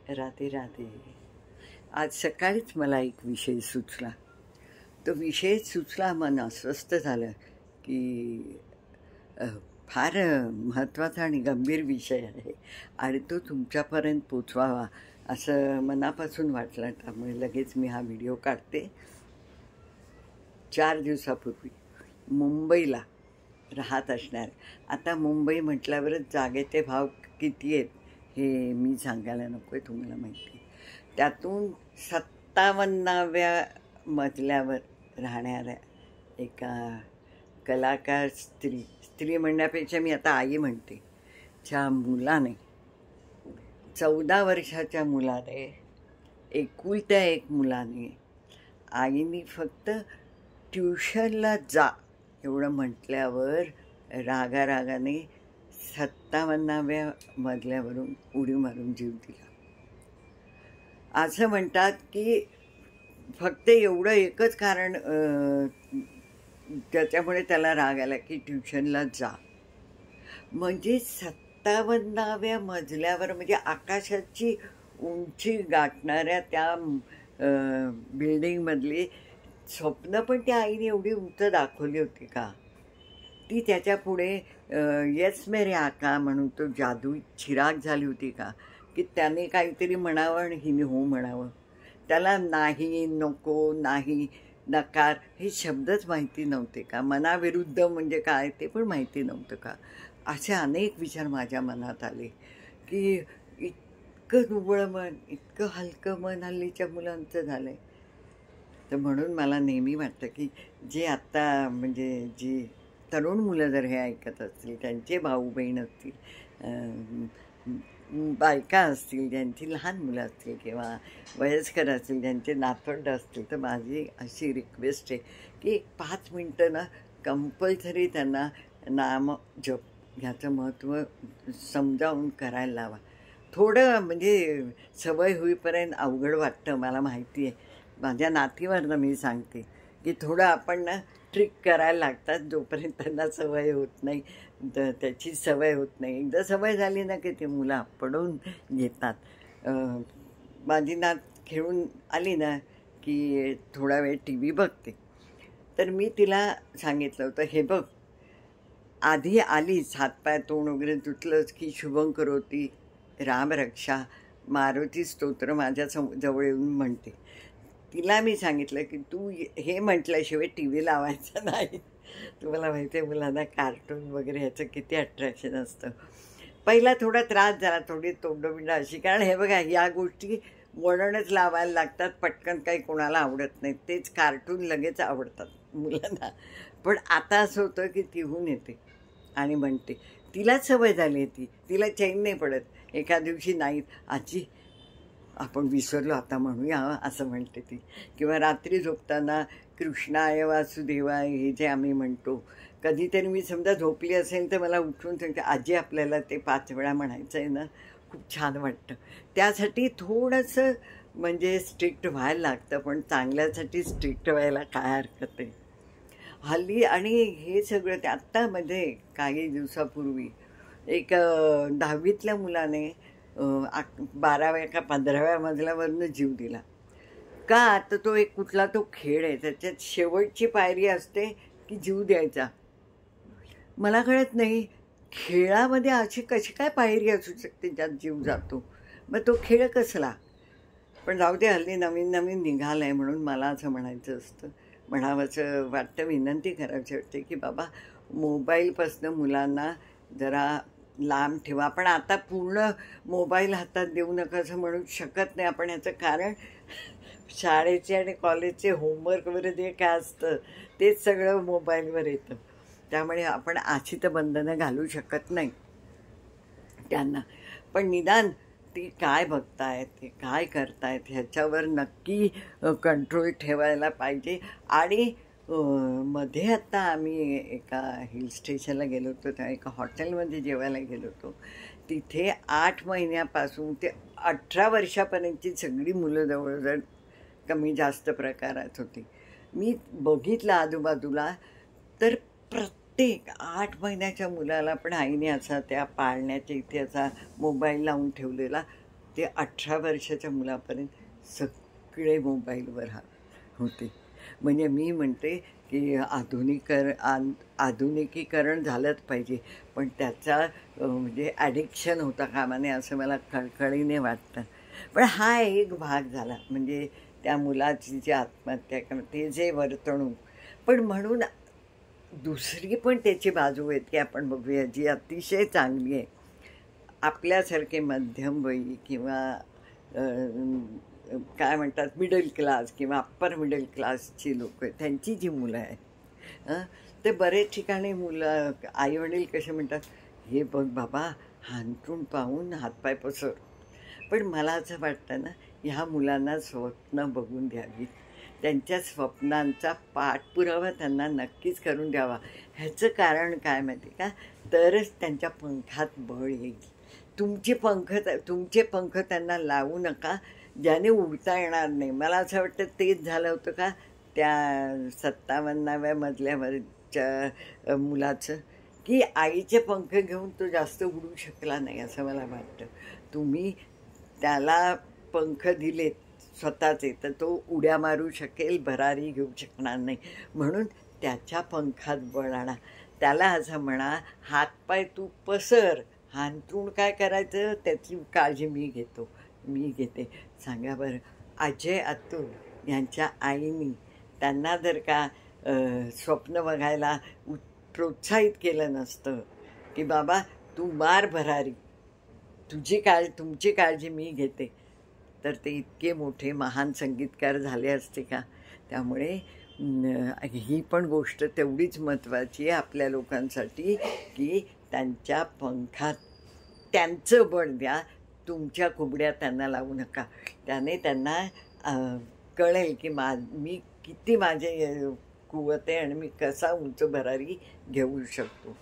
राधे राधे. आज सकाळीच मला एक विषय सुचला. तो विषय सुचला, मन अस्वस्थ झालं की अ, फार महत्त्वाचा आणि गंभीर विषय आहे आणि तो तुमच्यापर्यंत पोचवावा असं मनापासून वाटलं. त्यामुळे लगेच मी हा व्हिडिओ काढते. 4 दिवसापूर्वी मुंबईला राहत असणार. आता मुंबई म्हटल्यावरच जागेचे भाव किती आहेत हे मी सांगायला नको आहे, तुम्हाला माहिती आहे. त्यातून 57व्या मजल्यावर राहणाऱ्या एका कलाकार स्त्री म्हणण्यापेक्षा मी आता आई म्हणते, च्या मुलाने 14 वर्षाच्या मुलाने, एकुलत्या एक मुलाने, आईने फक्त ट्युशनला जा एवढं म्हटल्यावर रागारागाने 57व्या मजल्यावरून उडी मारून जीव दिला. असं म्हणतात की फक्त एवढं एकच कारण त्याच्यामुळे त्याला राग आला की ट्युशनला जा. म्हणजे 57व्या मजल्यावर, म्हणजे आकाशाची उंची गाठणाऱ्या त्या बिल्डिंगमधली स्वप्न पण त्या आईने एवढी उंच दाखवली होती का? ती त्याच्या पुढे येस मेरे आका म्हणून तो जादू चिराग झाली होती का? की त्याने काहीतरी म्हणावं आणि हिने हो म्हणावं. त्याला नाही, नको, नाही, नकार हे शब्दच माहिती नव्हते का? मनाविरुद्ध म्हणजे काय ते पण माहिती नव्हतं का? असे अनेक विचार माझ्या मनात आले की इतकं दुबळं मन, इतकं हलकं मन हल्लीच्या मुलांचं झालं आहे. तर म्हणून मला नेहमी वाटतं की जे आत्ता म्हणजे जी तरुण मुलं जर हे ऐकत असतील, त्यांचे भाऊ बहीण असतील, बायका असतील, ज्यांची लहान मुलं असतील किंवा वयस्कर असतील, ज्यांचे नातवंड असतील, तर माझी अशी रिक्वेस्ट आहे की 5 मिनटं ना कंपल्सरी त्यांना नाम जप ह्याचं महत्त्व समजावून करायला लावा. थोडं म्हणजे सवय होईपर्यंत अवघड वाटतं, मला माहिती आहे. माझ्या नातीवरनं मी सांगते की थोडं आपण ना ट्रिक करायला लागतात, जोपर्यंत त्यांना सवय होत नाही, त्याची सवय होत नाही. एकदा सवय झाली ना की ते मुलं आपडून घेतात. माझी नात खेळून आली ना की थोडा वेळ टी व्ही बघते. तर मी तिला सांगितलं होतं, हे बघ, आधी आलीच, हातपाय तोंड वगैरे धुतलंच की शुभं करोती, रामरक्षा, मारुती स्तोत्र माझ्या जवळ येऊन म्हणते. तिला मी सांगितलं की तू हे म्हटल्याशिवाय टी व्ही लावायचा नाही. तुम्हाला माहिती आहे मुलांना कार्टून वगैरे ह्याचं किती अट्रॅक्शन असतं. पहिला थोडा त्रास झाला, थोडी तोंडबिंड अशी, कारण हे बघा या गोष्टी वळणच लावायला लागतात, पटकन काही कोणाला आवडत नाही. तेच कार्टून लगेच आवडतात मुलांना. पण आता असं होतं की तिहून येते आणि म्हणते. तिलाच सवय झाली आहे, तिला चैन नाही पडत. एका दिवशी नाही, आजी आपण विसरलो, आता म्हणूया असं म्हणते ती. किंवा रात्री झोपताना कृष्णाय वासुदेवाय हे जे आम्ही म्हणतो, कधीतरी मी समजा झोपली असेल तर मला उठून सांगते, आजी आपल्याला ते 5 वेळा म्हणायचं आहे ना. खूप छान वाटतं. त्यासाठी थोडंसं म्हणजे स्ट्रिक्ट व्हायला लागतं, पण चांगल्यासाठी स्ट्रिक्ट व्हायला काय हरकत आहे हल्ली. आणि हे सगळं ते आत्ता मध्ये काही दिवसापूर्वी एक 10वीतल्या मुलाने 12व्या का 15व्या मजल्यावरनं जीव दिला. का? तर तो एक कुठला तो खेळ आहे, त्याच्यात शेवटची पायरी असते की जीव द्यायचा. मला कळत नाही खेळामध्ये अशी कशी काय पायरी असू शकते ज्यात जीव जातो. मग तो खेळ कसला? पण जाऊ दे, हल्ली नवीन नवीन निघालं आहे. म्हणून मला असं म्हणायचं असतं, म्हणावंसं वाटतं, विनंती करायची वाटते की बाबा मोबाईलपासनं मुलांना जरा लांब ठेवा. पण आता पूर्ण मोबाईल हातात देऊ नका असं म्हणू शकत नाही आपण. याचं कारण शाळेचे आणि कॉलेजचे होमवर्क वगैरे जे काय असतं तेच सगळं मोबाईलवर येतं. त्यामुळे आपण अशी तर बंधनं घालू शकत नाही त्यांना. पण निदान ते काय बघतायत, ते काय करतायत ह्याच्यावर नक्की कंट्रोल ठेवायला पाहिजे. आणि मध्ये आत्ता आम्ही एका हिल स्टेशनला गेलो होतो, त्या एका हॉटेलमध्ये जेवायला गेलो होतो. तिथे 8 महिन्यापासून ते 18 वर्षापर्यंतची सगळी मुलं जवळजवळ कमी जास्त प्रकारात होती. मी बघितलं आजूबाजूला, तर प्रत्येक 8 महिन्याच्या मुलाला पण आईने असा त्या पाळण्याच्या इथे असा मोबाईल लावून ठेवलेला. ते 18 वर्षाच्या मुलापर्यंत सगळे मोबाईलवर होते. म्हणजे मी म्हणते की आधुनिकीकरण झालंच पाहिजे, पण त्याचा म्हणजे ॲडिक्शन होता कामा नये असं मला कळकळीने वाटतं. पण हा एक भाग झाला, म्हणजे त्या मुलाची जी आत्महत्या करणं, ते जे वर्तणूक. पण म्हणून दुसरी पण त्याची बाजू आहे की आपण बघूया, जी अतिशय चांगली आहे. आपल्यासारखे मध्यमवयी किंवा काय म्हणतात मिडल क्लास किंवा अप्पर मिडल क्लासची लोक, त्यांची जी मुलं आहेत ते बरेच ठिकाणी मुलं आईवडील कसे म्हणतात, हे बघ बाबा, हांतरून पाहून हातपाय पसर. पण मला असं वाटतं ना, ह्या मुलांना स्वप्न बघून द्यावीत, त्यांच्या स्वप्नांचा पाठपुरावा त्यांना नक्कीच करून द्यावा. ह्याचं कारण काय माहिती का, तरच त्यांच्या पंखात बळ येईल. तुमचे पंख त्यांना लावू नका, ज्याने उडता येणार नाही. मला असं वाटतं तेच झालं होतं का त्या 57व्या मजल्यावरच्या मुलाचं, की आईचे पंख घेऊन तो जास्त उडू शकला नाही असं मला वाटतं. तुम्ही त्याला पंख दिलेत स्वतःचे तर तो उड्या मारू शकेल, भरारी घेऊ शकणार नाही. म्हणून त्याच्या पंखात बळ आणा. त्याला असं म्हणा, हातपाय तू पसर, हांतरून काय करायचं त्याची काळजी मी घेते. सांगा बरं, अजय अतुल यांच्या आईनी त्यांना जर का स्वप्न बघायला प्रोत्साहित केलं नसतं की बाबा तू मार भरारी, तुमची काळजी मी घेते, तर ते इतके मोठे महान संगीतकार झाले असते का? त्यामुळे ही पण गोष्ट तेवढीच महत्त्वाची आहे आपल्या लोकांसाठी की त्यांच्या पंखात त्यांचं बळ द्या, तुमच्या कुबड्या त्यांना लावू नका. त्याने त्यांना कळेल की मी किती माझे कुवत आहे आणि मी कसा उंच भरारी घेऊ शकतो.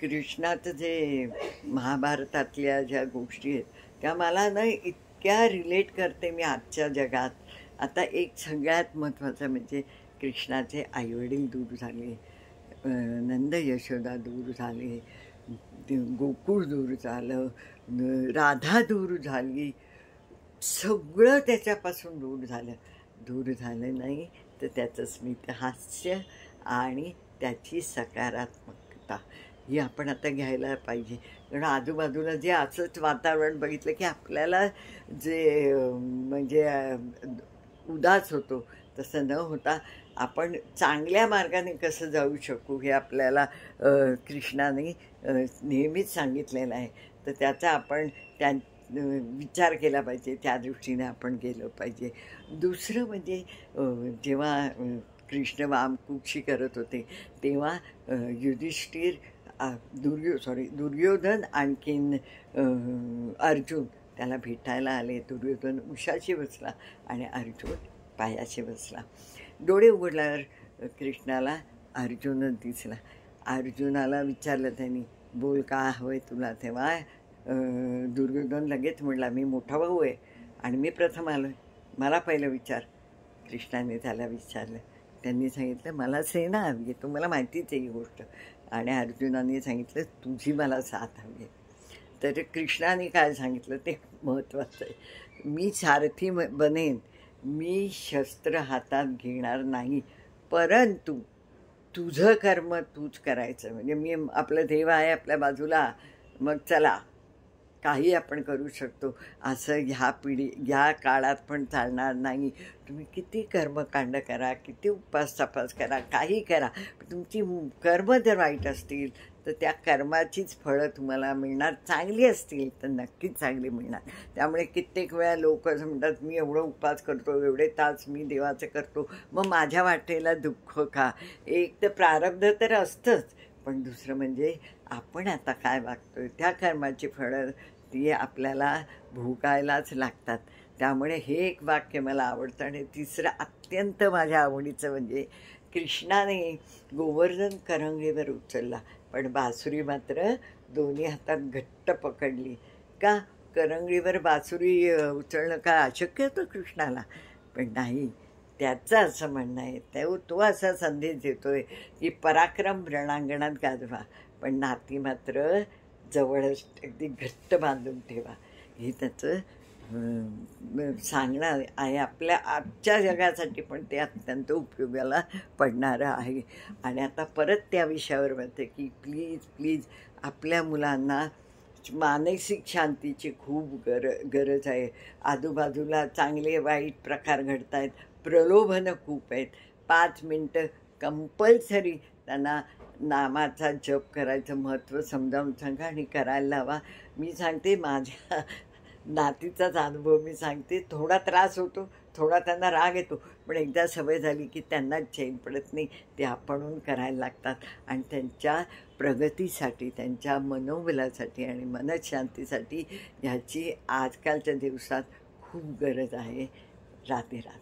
कृष्णाचं जे महाभारतातल्या ज्या गोष्टी आहेत त्या मला ना इतक्या रिलेट करते मी आजच्या जगात. आता एक सगळ्यात महत्त्वाचं म्हणजे कृष्णाचे आईवडील दूर झाले, नंद यशोदा दूर झाले, गोकुळ दूर झालं, राधा दूर झाली, सगळं त्याच्यापासून दूर झालं नाही तर त्याचं स्मितहास्य आणि त्याची सकारात्मकता ही आपण आता घ्यायला पाहिजे. कारण आजूबाजूला जे असंच वातावरण बघितलं की आपल्याला जे म्हणजे उदास होतो तसं न होता आपण चांगल्या मार्गाने कसं जाऊ शकू हे आपल्याला कृष्णाने नेहमीच सांगितलेलं आहे. तर त्याचा आपण विचार केला पाहिजे, त्या दृष्टीने आपण गेलं पाहिजे. दुसरं म्हणजे जेव्हा कृष्ण वामकुक्षी करत होते तेव्हा युधिष्ठिर दुर्योधन आणखीन अर्जुन त्याला भेटायला आले. दुर्योधन उशाशी बसला आणि अर्जुन पायाशी बसला. डोळे उघडल्यावर कृष्णाला अर्जुनच दिसला. अर्जुनाला विचारलं त्यांनी, बोल का हवंय तुला? तेव्हा दुर्योधन लगेच म्हणला, मी मोठा भाऊ आहे आणि मी प्रथम आलो आहे, मला पहिलं विचार. कृष्णाने त्याला विचारलं. त्यांनी सांगितलं, मला सेना हवी आहे, तुम्हाला माहितीच आहे ही गोष्ट. आणि अर्जुनाने सांगितलं, तुझी मला साथ हवी आहे. तर कृष्णाने काय सांगितलं ते महत्त्वाचं आहे. मी सारथी बनेन, मी शस्त्र हातात घेणार नाही, परंतु तुझं कर्म तूच करायचं. म्हणजे मी आपलं देव आहे आपल्या बाजूला, मग चला काही आपण करू शकतो असं ह्या काळात पण चालणार नाही. तुम्ही किती कर्मकांड करा, किती उपास तपास करा, काही करा, तुमची कर्म जर वाईट असतील तर त्या कर्माचीच फळं तुम्हाला मिळणार. चांगली असतील तर नक्कीच चांगली मिळणार. त्यामुळे कित्येक वेळा लोक असं म्हणतात, मी एवढं उपास करतो, एवढे तास मी देवाचं करतो, मग माझ्या वाटेला दुःख का? एक तर प्रारब्ध तर असतंच, पण दुसरं म्हणजे आपण आता काय वागतोय त्या कर्माची फळं ती आपल्याला भोगायलाच लागतात. त्यामुळे हे एक वाक्य मला आवडतं. आणि तिसरं अत्यंत माझ्या आवडीचं म्हणजे कृष्णाने गोवर्धन करंगेवर उचलला, पण बासुरी मात्र दोन्ही हातात घट्ट पकडली. का? करंगळीवर बासुरी उचलणं का अशक्य होतं कृष्णाला? पण नाही, त्याचं असं म्हणणं आहे, तो असा संदेश देतोय की पराक्रम रणांगणात गाजवा, पण नाती मात्र जवळच अगदी घट्ट बांधून ठेवा. हे त्याचं सांगणार आहे आपल्या आजच्या जगासाठी, पण ते अत्यंत उपयोगाला पडणारं आहे. आणि आता परत त्या विषयावर म्हणते की प्लीज प्लीज आपल्या मुलांना मानसिक शांतीची खूप गरज आहे. आजूबाजूला चांगले वाईट प्रकार घडत आहेत, प्रलोभनं खूप आहेत. 5 मिनटं कंपल्सरी त्यांना नामाचा जप करायचं महत्त्व समजावून सांगा आणि करायला लावा. मी सांगते, माझ्या नातीचाच अनुभव मी सांगते. थोडा त्रास होतो, थोडा त्यांना राग येतो, पण एकदा सवय झाली की त्यांना चैन पडत नाही. ते आपणहून करायला लागतात आणि त्यांच्या प्रगतीसाठी, त्यांच्या मनोबलासाठी आणि मनशांतीसाठी ह्याची आजकालच्या दिवसात खूप गरज आहे. राधे राधे.